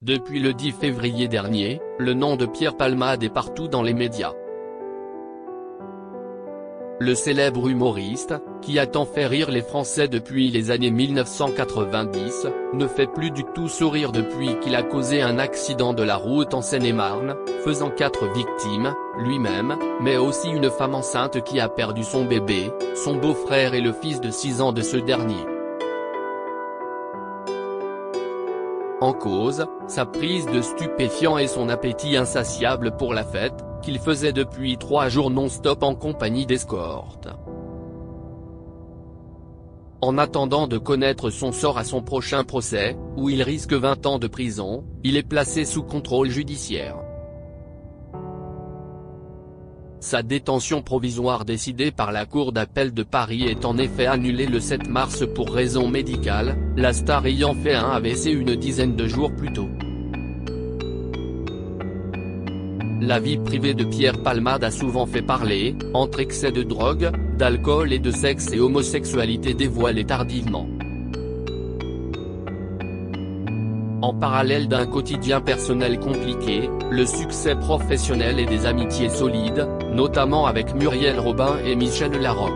Depuis le 10 février dernier, le nom de Pierre Palmade est partout dans les médias. Le célèbre humoriste, qui a tant fait rire les Français depuis les années 1990, ne fait plus du tout sourire depuis qu'il a causé un accident de la route en Seine-et-Marne, faisant 4 victimes, lui-même, mais aussi une femme enceinte qui a perdu son bébé, son beau-frère et le fils de 6 ans de ce dernier. En cause, sa prise de stupéfiants et son appétit insatiable pour la fête, qu'il faisait depuis 3 jours non-stop en compagnie d'escortes. En attendant de connaître son sort à son prochain procès, où il risque 20 ans de prison, il est placé sous contrôle judiciaire. Sa détention provisoire décidée par la Cour d'appel de Paris est en effet annulée le 7 mars pour raison médicale, la star ayant fait un AVC une dizaine de jours plus tôt. La vie privée de Pierre Palmade a souvent fait parler, entre excès de drogue, d'alcool et de sexe et homosexualité dévoilée tardivement. En parallèle d'un quotidien personnel compliqué, le succès professionnel et des amitiés solides, notamment avec Muriel Robin et Michel Larocque.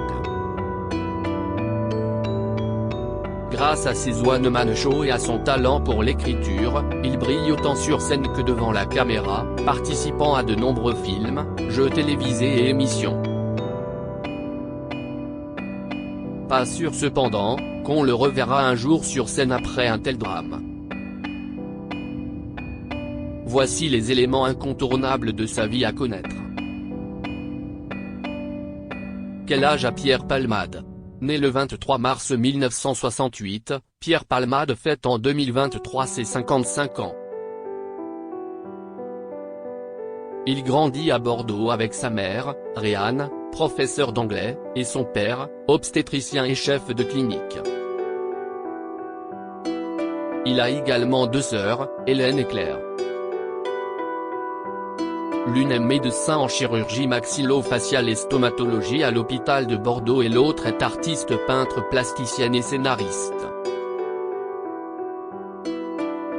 Grâce à ses one-man shows et à son talent pour l'écriture, il brille autant sur scène que devant la caméra, participant à de nombreux films, jeux télévisés et émissions. Pas sûr cependant, qu'on le reverra un jour sur scène après un tel drame. Voici les éléments incontournables de sa vie à connaître. Quel âge a Pierre Palmade? Né le 23 mars 1968, Pierre Palmade fête en 2023 ses 55 ans. Il grandit à Bordeaux avec sa mère, Réanne, professeure d'anglais, et son père, obstétricien et chef de clinique. Il a également 2 sœurs, Hélène et Claire. L'une est médecin en chirurgie maxillo-faciale et stomatologie à l'hôpital de Bordeaux et l'autre est artiste peintre plasticienne et scénariste.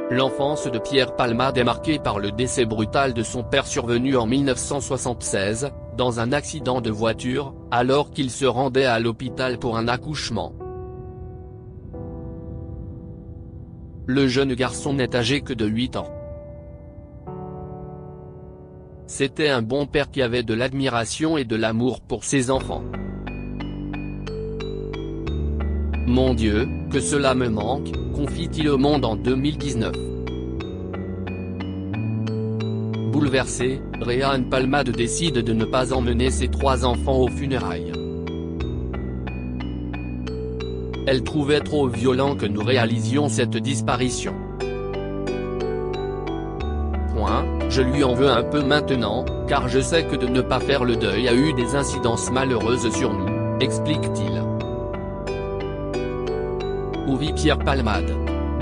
L'enfance de Pierre Palmade est marquée par le décès brutal de son père survenu en 1976, dans un accident de voiture, alors qu'il se rendait à l'hôpital pour un accouchement. Le jeune garçon n'est âgé que de 8 ans. C'était un bon père qui avait de l'admiration et de l'amour pour ses enfants. Mon Dieu, que cela me manque, confie-t-il au Monde en 2019. Bouleversée, Réanne Palmade décide de ne pas emmener ses 3 enfants aux funérailles. Elle trouvait trop violent que nous réalisions cette disparition. Je lui en veux un peu maintenant, car je sais que de ne pas faire le deuil a eu des incidences malheureuses sur nous, explique-t-il. Où vit Pierre Palmade?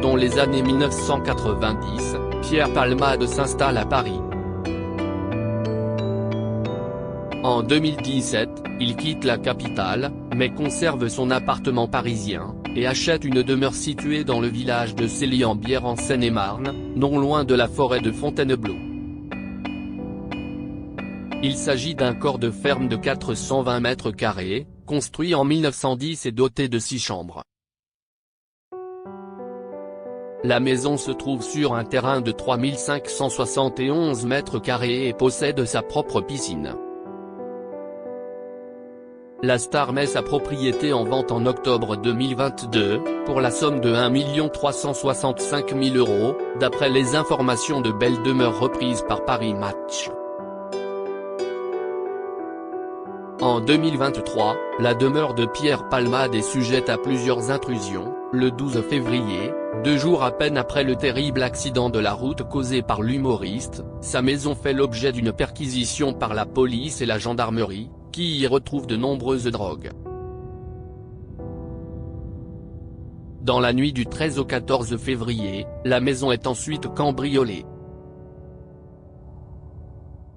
Dans les années 1990, Pierre Palmade s'installe à Paris. En 2017, il quitte la capitale, mais conserve son appartement parisien, et achète une demeure située dans le village de Célie-en-Bière en Seine-et-Marne, non loin de la forêt de Fontainebleau. Il s'agit d'un corps de ferme de 420 mètres carrés, construit en 1910 et doté de 6 chambres. La maison se trouve sur un terrain de 3571 mètres carrés et possède sa propre piscine. La star met sa propriété en vente en octobre 2022, pour la somme de 1 365 000 €, d'après les informations de Belle Demeure reprises par Paris Match. En 2023, la demeure de Pierre Palmade est sujette à plusieurs intrusions. Le 12 février, 2 jours à peine après le terrible accident de la route causé par l'humoriste, sa maison fait l'objet d'une perquisition par la police et la gendarmerie, qui y retrouve de nombreuses drogues. Dans la nuit du 13 au 14 février, la maison est ensuite cambriolée.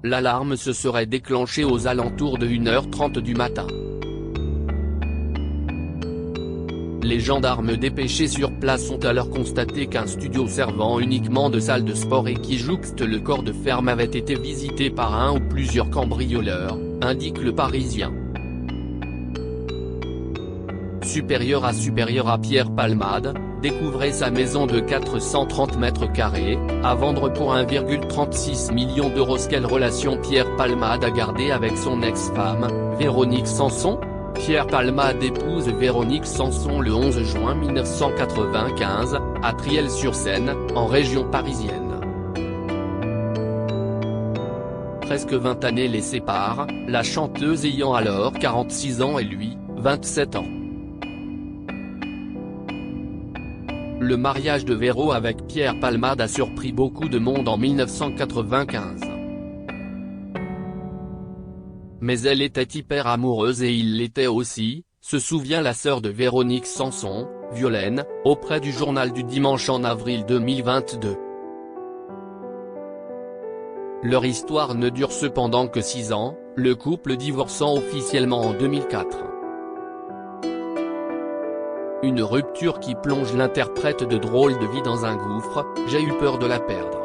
L'alarme se serait déclenchée aux alentours de 1h30 du matin. Les gendarmes dépêchés sur place ont alors constaté qu'un studio servant uniquement de salle de sport et qui jouxte le corps de ferme avait été visité par un ou plusieurs cambrioleurs, indique Le Parisien. Supérieur à Pierre Palmade, découvrait sa maison de 430 mètres carrés, à vendre pour 1,36 million d'euros. Quelle relation Pierre Palmade a gardée avec son ex-femme, Véronique Sanson? Pierre Palmade épouse Véronique Sanson le 11 juin 1995, à Triel-sur-Seine, en région parisienne. Presque 20 années les séparent, la chanteuse ayant alors 46 ans et lui, 27 ans. Le mariage de Véro avec Pierre Palmade a surpris beaucoup de monde en 1995. Mais elle était hyper amoureuse et il l'était aussi, se souvient la sœur de Véronique Sanson, Violaine, auprès du Journal du Dimanche en avril 2022. Leur histoire ne dure cependant que 6 ans, le couple divorçant officiellement en 2004. Une rupture qui plonge l'interprète de Drôle de vie dans un gouffre, j'ai eu peur de la perdre.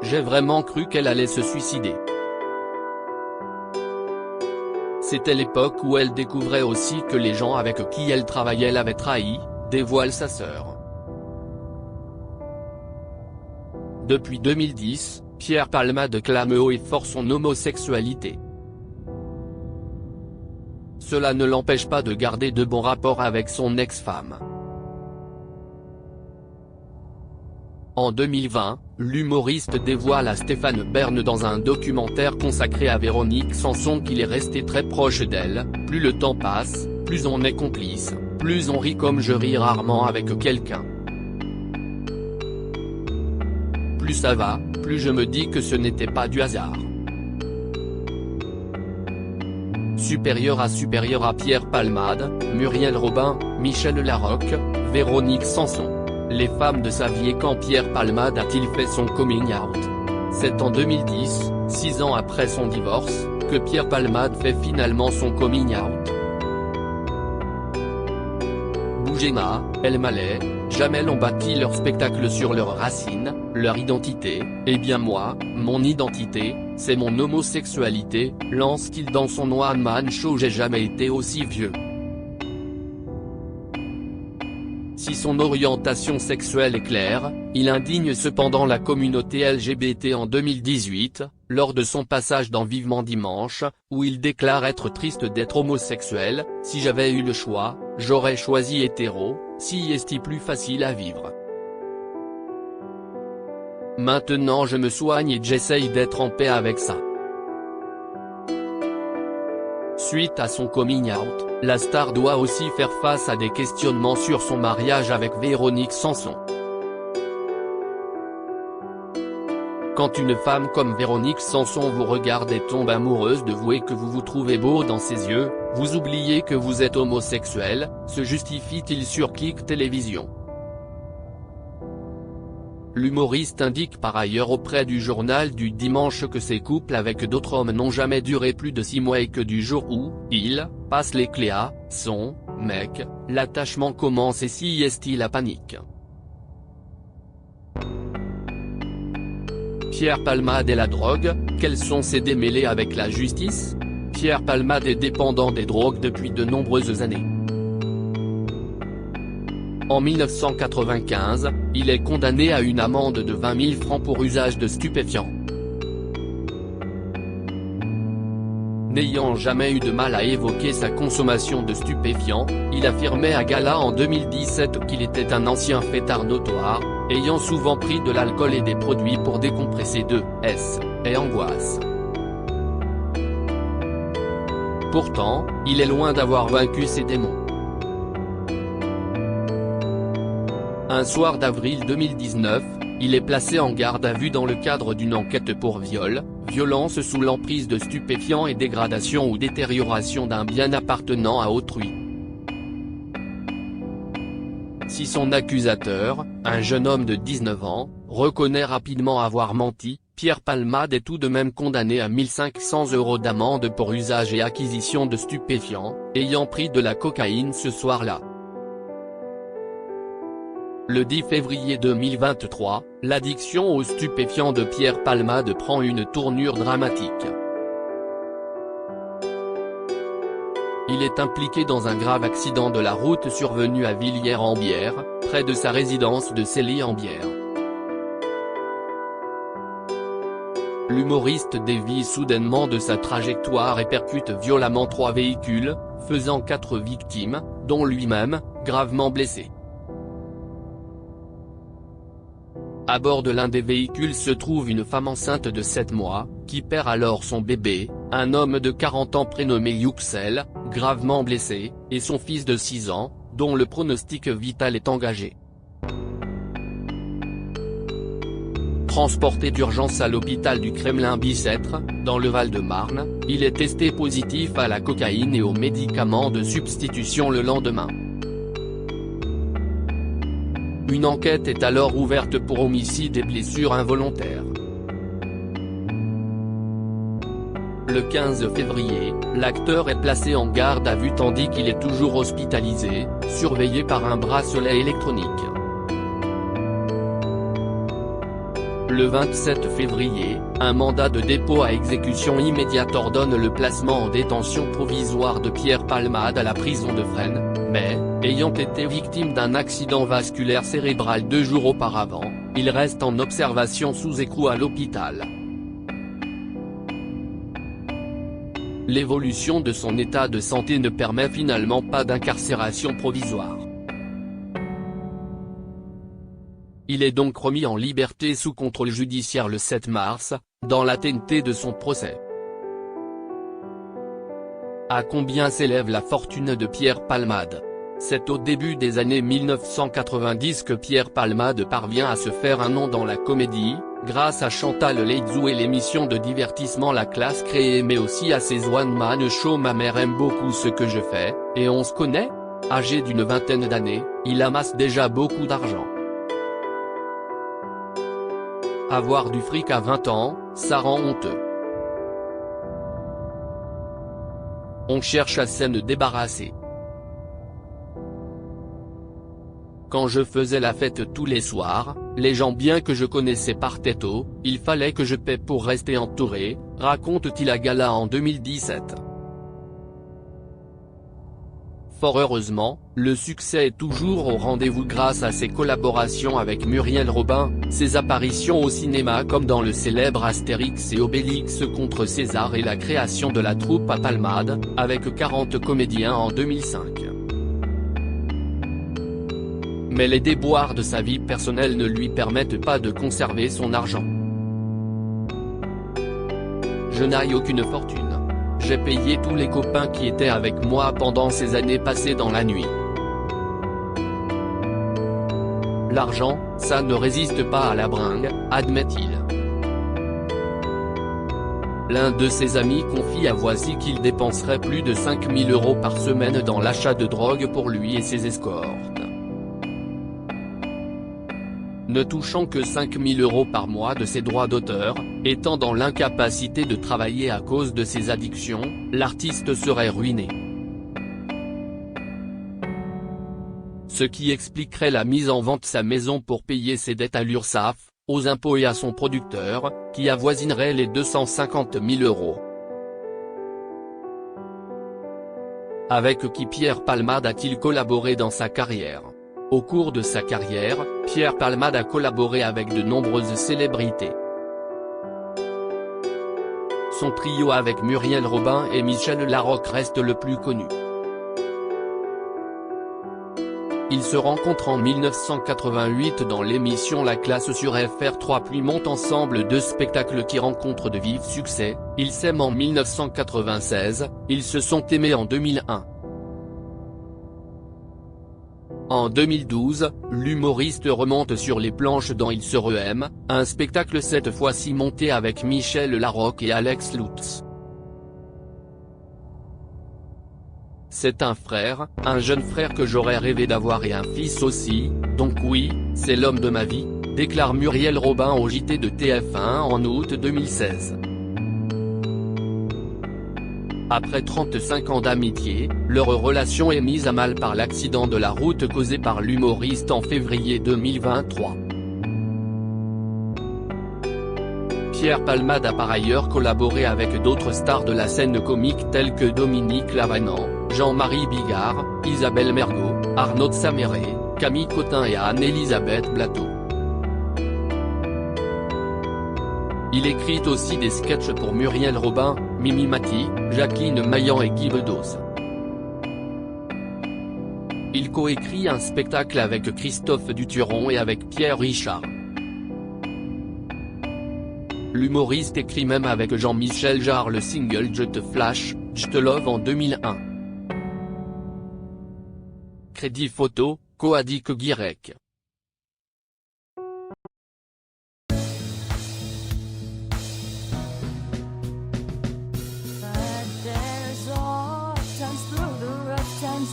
J'ai vraiment cru qu'elle allait se suicider. C'était l'époque où elle découvrait aussi que les gens avec qui elle travaillait l'avaient trahi, dévoile sa sœur. Depuis 2010, Pierre Palmade clame haut et fort son homosexualité. Cela ne l'empêche pas de garder de bons rapports avec son ex-femme. En 2020, l'humoriste dévoile à Stéphane Bern dans un documentaire consacré à Véronique Sanson qu'il est resté très proche d'elle. Plus le temps passe, plus on est complice, plus on rit comme je ris rarement avec quelqu'un. Plus ça va, plus je me dis que ce n'était pas du hasard. Supérieur à Pierre Palmade, Muriel Robin, Michel Larocque, Véronique Sanson. Les femmes de sa vie. Et quand Pierre Palmade a-t-il fait son coming out? C'est en 2010, 6 ans après son divorce, que Pierre Palmade fait finalement son coming out. Bougena, El Malais, Jamel ont bâti leur spectacle sur leurs racines, leur identité. Eh bien moi, mon identité, c'est mon homosexualité, lance-t-il dans son One Man Show. J'ai jamais été aussi vieux. Si son orientation sexuelle est claire, il indigne cependant la communauté LGBT en 2018, lors de son passage dans Vivement Dimanche, où il déclare être triste d'être homosexuel. Si j'avais eu le choix, j'aurais choisi hétéro, si est plus facile à vivre. Maintenant je me soigne et j'essaye d'être en paix avec ça. Suite à son coming out, la star doit aussi faire face à des questionnements sur son mariage avec Véronique Sanson. Quand une femme comme Véronique Sanson vous regarde et tombe amoureuse de vous et que vous vous trouvez beau dans ses yeux, vous oubliez que vous êtes homosexuel, se justifie-t-il sur Click Télévision. L'humoriste indique par ailleurs auprès du Journal du Dimanche que ses couples avec d'autres hommes n'ont jamais duré plus de 6 mois et que du jour où il passe les clés à son mec, l'attachement commence et si est-il la panique. Pierre Palmade et la drogue, quels sont ses démêlés avec la justice? Pierre Palmade est dépendant des drogues depuis de nombreuses années. En 1995, il est condamné à une amende de 20 000 francs pour usage de stupéfiants. N'ayant jamais eu de mal à évoquer sa consommation de stupéfiants, il affirmait à Gala en 2017 qu'il était un ancien fêtard notoire, ayant souvent pris de l'alcool et des produits pour décompresser de stress et angoisse. Pourtant, il est loin d'avoir vaincu ses démons. Un soir d'avril 2019, il est placé en garde à vue dans le cadre d'une enquête pour viol, violence sous l'emprise de stupéfiants et dégradation ou détérioration d'un bien appartenant à autrui. Si son accusateur, un jeune homme de 19 ans, reconnaît rapidement avoir menti, Pierre Palmade est tout de même condamné à 1 500 € d'amende pour usage et acquisition de stupéfiants, ayant pris de la cocaïne ce soir-là. Le 10 février 2023, l'addiction aux stupéfiants de Pierre Palmade prend une tournure dramatique. Il est impliqué dans un grave accident de la route survenu à Villiers-en-Bière, près de sa résidence de Célie-en-Bière. L'humoriste dévie soudainement de sa trajectoire et percute violemment 3 véhicules, faisant 4 victimes, dont lui-même, gravement blessé. À bord de l'un des véhicules se trouve une femme enceinte de 7 mois, qui perd alors son bébé, un homme de 40 ans prénommé Yüksel, gravement blessé, et son fils de 6 ans, dont le pronostic vital est engagé. Transporté d'urgence à l'hôpital du Kremlin-Bicêtre, dans le Val-de-Marne, il est testé positif à la cocaïne et aux médicaments de substitution le lendemain. Une enquête est alors ouverte pour homicide et blessures involontaires. Le 15 février, l'acteur est placé en garde à vue tandis qu'il est toujours hospitalisé, surveillé par un bracelet électronique. Le 27 février, un mandat de dépôt à exécution immédiate ordonne le placement en détention provisoire de Pierre Palmade à la prison de Fresnes, mais, ayant été victime d'un accident vasculaire cérébral 2 jours auparavant, il reste en observation sous écrou à l'hôpital. L'évolution de son état de santé ne permet finalement pas d'incarcération provisoire. Il est donc remis en liberté sous contrôle judiciaire le 7 mars, dans l'attente de son procès. À combien s'élève la fortune de Pierre Palmade? C'est au début des années 1990 que Pierre Palmade parvient à se faire un nom dans la comédie, grâce à Chantal Latsou et l'émission de divertissement La Classe créée mais aussi à ses one-man shows Ma mère aime beaucoup ce que je fais, et on se connaît? Âgé d'une vingtaine d'années, il amasse déjà beaucoup d'argent. Avoir du fric à 20 ans, ça rend honteux. On cherche à s'en débarrasser. Quand je faisais la fête tous les soirs, les gens bien que je connaissais partaient tôt, il fallait que je paie pour rester entouré, raconte-t-il à Gala en 2017. Fort heureusement, le succès est toujours au rendez-vous grâce à ses collaborations avec Muriel Robin, ses apparitions au cinéma comme dans le célèbre Astérix et Obélix contre César et la création de la troupe à Palmade, avec 40 comédiens en 2005. Mais les déboires de sa vie personnelle ne lui permettent pas de conserver son argent. Je n'ai aucune fortune. J'ai payé tous les copains qui étaient avec moi pendant ces années passées dans la nuit. L'argent, ça ne résiste pas à la bringue, admet-il. L'un de ses amis confie à Voici qu'il dépenserait plus de 5 000 € par semaine dans l'achat de drogue pour lui et ses escortes. Ne touchant que 5 000 € par mois de ses droits d'auteur, étant dans l'incapacité de travailler à cause de ses addictions, l'artiste serait ruiné. Ce qui expliquerait la mise en vente de sa maison pour payer ses dettes à l'URSSAF, aux impôts et à son producteur, qui avoisinerait les 250 000 €. Avec qui Pierre Palmade a-t-il collaboré dans sa carrière? Au cours de sa carrière, Pierre Palmade a collaboré avec de nombreuses célébrités. Son trio avec Muriel Robin et Michel Larocque reste le plus connu. Ils se rencontrent en 1988 dans l'émission La Classe sur FR3 puis montent ensemble 2 spectacles qui rencontrent de vifs succès, ils s'aiment en 1996, ils se sont aimés en 2001. En 2012, l'humoriste remonte sur les planches dans Ils se re-aiment, un spectacle cette fois-ci monté avec Michel Larocque et Alex Lutz. C'est un frère, un jeune frère que j'aurais rêvé d'avoir et un fils aussi, donc oui, c'est l'homme de ma vie, déclare Muriel Robin au JT de TF1 en août 2016. Après 35 ans d'amitié, leur relation est mise à mal par l'accident de la route causé par l'humoriste en février 2023. Pierre Palmade a par ailleurs collaboré avec d'autres stars de la scène comique telles que Dominique Lavanant, Jean-Marie Bigard, Isabelle Mergo, Arnaud Saméré, Camille Cotin et Anne-Elisabeth Blateau. Il écrit aussi des sketchs pour Muriel Robin, Mimi Mati, Jacqueline Maillan et Guy Bedos. Il coécrit un spectacle avec Christophe Duturon et avec Pierre Richard. L'humoriste écrit même avec Jean-Michel Jarre le single Je te flash, Je te love en 2001. Crédit photo, Coadic Guirec.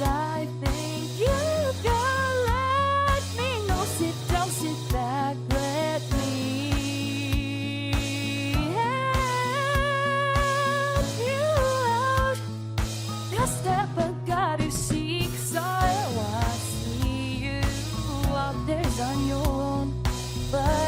I think you can let me know. Sit down, sit back, let me help you out. A step I gotta seek, so I see you out there on your own, but